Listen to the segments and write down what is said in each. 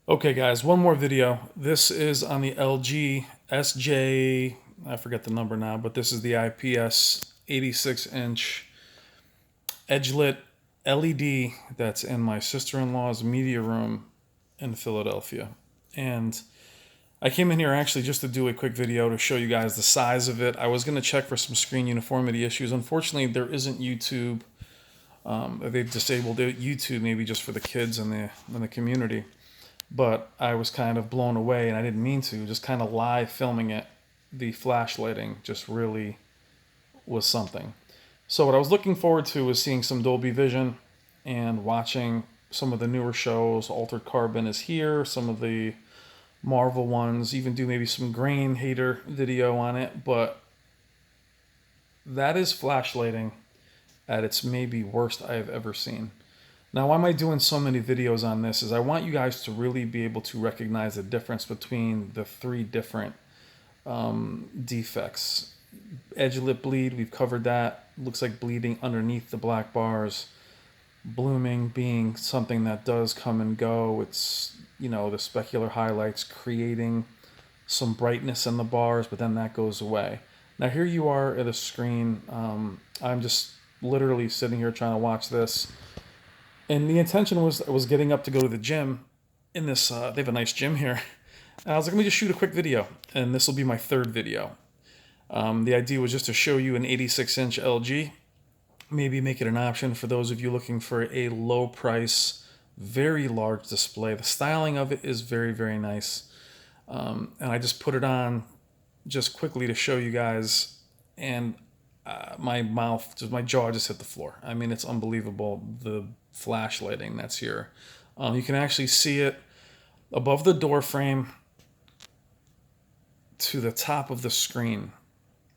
Okay guys, one more video. This is on the LG SJ, I forget the number now, but this is the IPS 86-inch edge-lit LED that's in my sister-in-law's media room in Philadelphia. And I came in here actually just to do a quick video to show you guys the size of it. I was going to check for some screen uniformity issues. Unfortunately, there isn't YouTube. They've disabled YouTube maybe just for the kids in the community. But I was kind of blown away, and I didn't mean to, just kind of live filming it. The flash lighting just really was something. So what I was looking forward to was seeing some Dolby Vision and watching some of the newer shows. Altered Carbon is here, some of the Marvel ones, even do maybe some grain hater video on it, but that is flash lighting at its maybe worst I have ever seen. Now, why am I doing so many videos on this is I want you guys to really be able to recognize the difference between the three different defects. Edge lip bleed, we've covered that. Looks like bleeding underneath the black bars. Blooming being something that does come and go. It's, the specular highlights creating some brightness in the bars, but then that goes away. Now here you are at a screen. I'm just literally sitting here trying to watch this. And the intention was I was getting up to go to the gym in this, they have a nice gym here. And I was like, let me just shoot a quick video. And this will be my third video. The idea was just to show you an 86-inch LG. Maybe make it an option for those of you looking for a low price, very large display. The styling of it is very, very nice. And I just put it on just quickly to show you guys. And my jaw just hit the floor. I mean, it's unbelievable, the flash lighting that's here. You can actually see it above the door frame to the top of the screen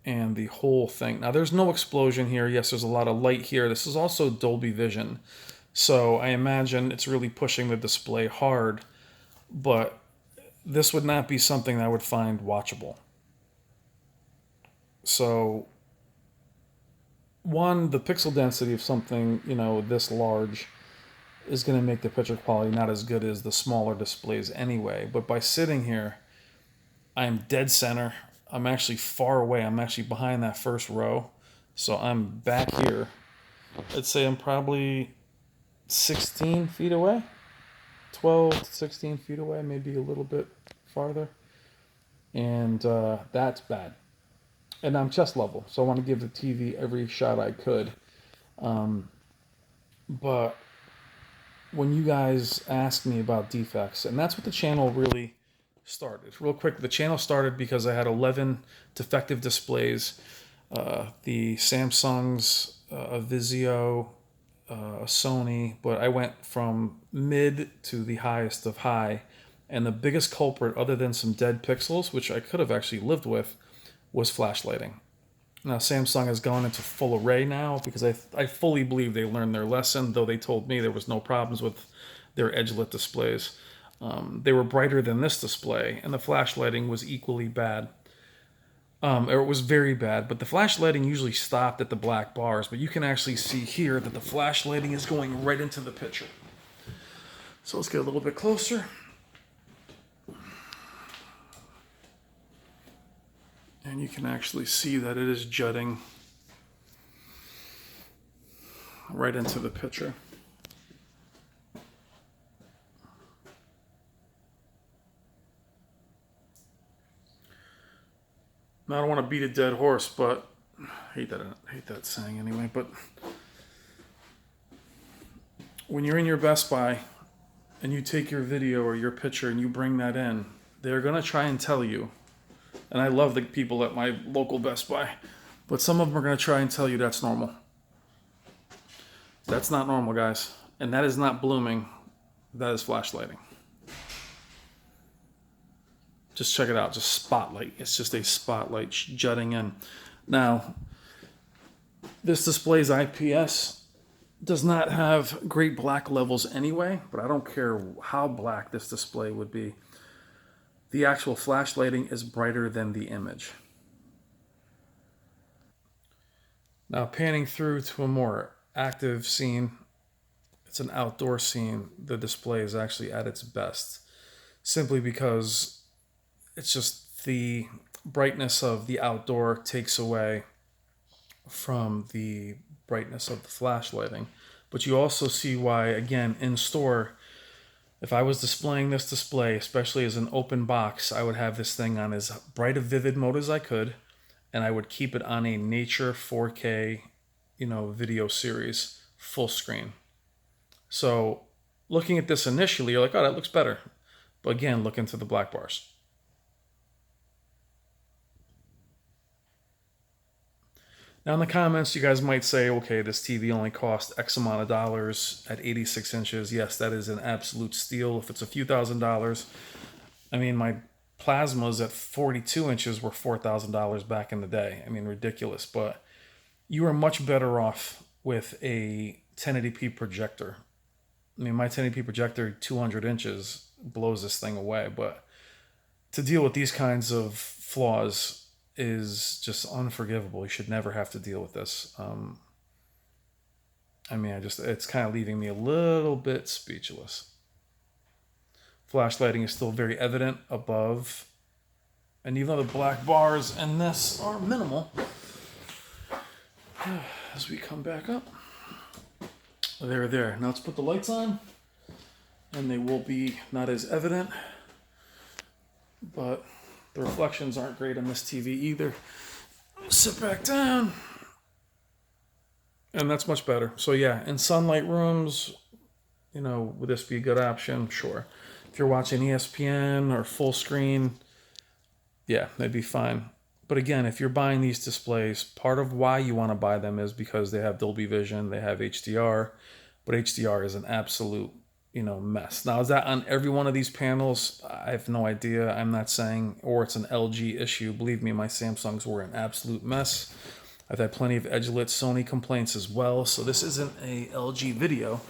and the whole thing. Now, there's no explosion here. Yes, there's a lot of light here. This is also Dolby Vision. So I imagine it's really pushing the display hard, but this would not be something that I would find watchable. So one, the pixel density of something, this large is going to make the picture quality not as good as the smaller displays anyway. But by sitting here, I'm dead center. I'm actually far away. I'm actually behind that first row. So I'm back here. I'd say I'm probably 16 feet away. 12 to 16 feet away, maybe a little bit farther. And that's bad. And I'm chest level, so I want to give the TV every shot I could. But when you guys asked me about defects, and that's what the channel really started. Real quick, the channel started because I had 11 defective displays. The Samsung's, a Vizio, a Sony, but I went from mid to the highest of high. And the biggest culprit, other than some dead pixels, which I could have actually lived with, was flash lighting. Now, Samsung has gone into full array now because I fully believe they learned their lesson, though they told me there was no problems with their edge-lit displays. They were brighter than this display, and the flash lighting was equally bad. Or it was very bad, but the flash lighting usually stopped at the black bars, but you can actually see here that the flash lighting is going right into the picture. So let's get a little bit closer. And you can actually see that it is jutting right into the picture. Now, I don't want to beat a dead horse, but I hate that saying anyway, but when you're in your Best Buy and you take your video or your picture and you bring that in, they're going to try and tell you, and I love the people at my local Best Buy, but some of them are going to try and tell you that's normal. That's not normal, guys. And that is not blooming. That is flash lighting. Just check it out. Just spotlight. It's just a spotlight jutting in. Now, this display's IPS does not have great black levels anyway, but I don't care how black this display would be. The actual flash lighting is brighter than the image. Now, panning through to a more active scene, it's an outdoor scene. The display is actually at its best. simply because it's just the brightness of the outdoor takes away from the brightness of the flashlighting. But you also see why, again, in store, if I was displaying this display, especially as an open box, I would have this thing on as bright a vivid mode as I could, and I would keep it on a nature 4K, video series, full screen. So looking at this initially, you're like, oh, that looks better. But again, look into the black bars. Now in the comments, you guys might say, okay, this TV only cost X amount of dollars at 86 inches. Yes, that is an absolute steal. If it's a few $1,000s, I mean, my plasmas at 42 inches were $4,000 back in the day. I mean, ridiculous. But you are much better off with a 1080p projector. I mean, my 1080p projector, 200 inches, blows this thing away. But to deal with these kinds of flaws is just unforgivable. You should never have to deal with this. It's kind of leaving me a little bit speechless. Flashlighting is still very evident above, and even though the black bars in this are minimal, as we come back up, they're there. Now let's put the lights on, and they will be not as evident, but the reflections aren't great on this TV either. Sit back down. And that's much better. So yeah, in sunlight rooms, would this be a good option? Sure. If you're watching ESPN or full screen, yeah, that'd be fine. But again, if you're buying these displays, part of why you want to buy them is because they have Dolby Vision, they have HDR, but HDR is an absolute mess. Now, is that on every one of these panels? I have no idea. I'm not saying, or it's an LG issue. Believe me, my Samsungs were an absolute mess. I've had plenty of Edgelit Sony complaints as well. So this isn't a LG video,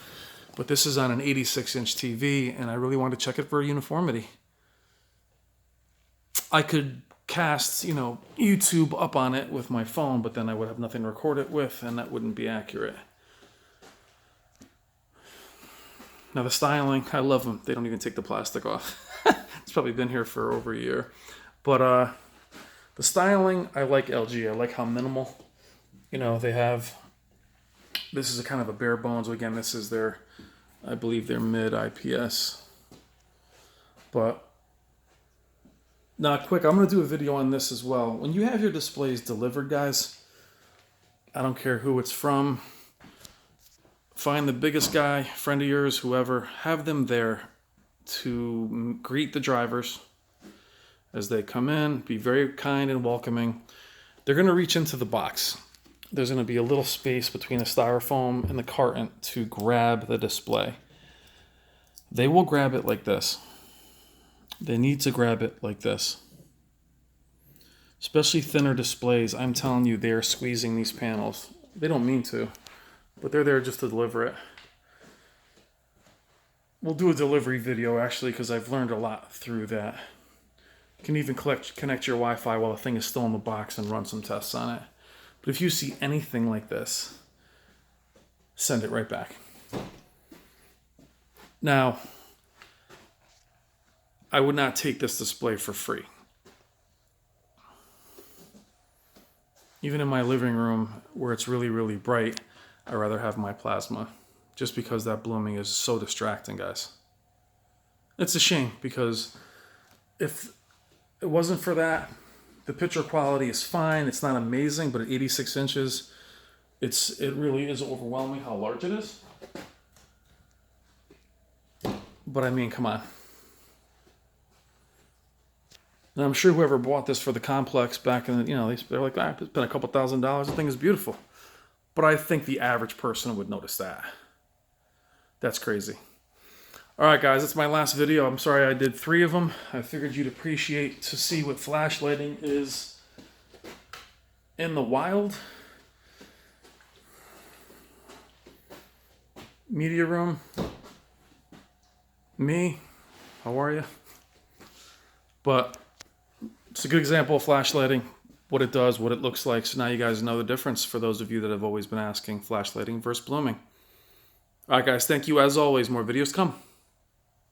but this is on an 86-inch TV, and I really want to check it for uniformity. I could cast, YouTube up on it with my phone, but then I would have nothing to record it with, and that wouldn't be accurate. Now the styling, I love them. They don't even take the plastic off. It's probably been here for over a year. But the styling, I like LG. I like how minimal, they have. This is a kind of a bare bones. Again, this is their, I believe their mid IPS. But now quick, I'm going to do a video on this as well. When you have your displays delivered, guys, I don't care who it's from. Find the biggest guy, friend of yours, whoever, have them there to greet the drivers as they come in. Be very kind and welcoming. They're going to reach into the box. There's going to be a little space between the styrofoam and the carton to grab the display. They will grab it like this. They need to grab it like this. Especially thinner displays, I'm telling you, they're squeezing these panels. They don't mean to, but they're there just to deliver it. We'll do a delivery video, actually, because I've learned a lot through that. You can even connect your Wi-Fi while the thing is still in the box and run some tests on it. But if you see anything like this, send it right back. Now, I would not take this display for free. Even in my living room, where it's really, really bright, I'd rather have my plasma, just because that blooming is so distracting, guys. It's a shame, because if it wasn't for that, the picture quality is fine. It's not amazing, but at 86 inches, it really is overwhelming how large it is. But I mean, come on. And I'm sure whoever bought this for the complex back in the, they're like, it's been a couple $1,000s. The thing is beautiful. But I think the average person would notice that. That's crazy. All right, guys, that's my last video. I'm sorry I did 3 of them. I figured you'd appreciate to see what flashlighting is in the wild. Media room. Me. How are you? But it's a good example of flashlighting, what it does, what it looks like. So now you guys know the difference for those of you that have always been asking flashlighting versus blooming. All right, guys, thank you. As always, more videos come.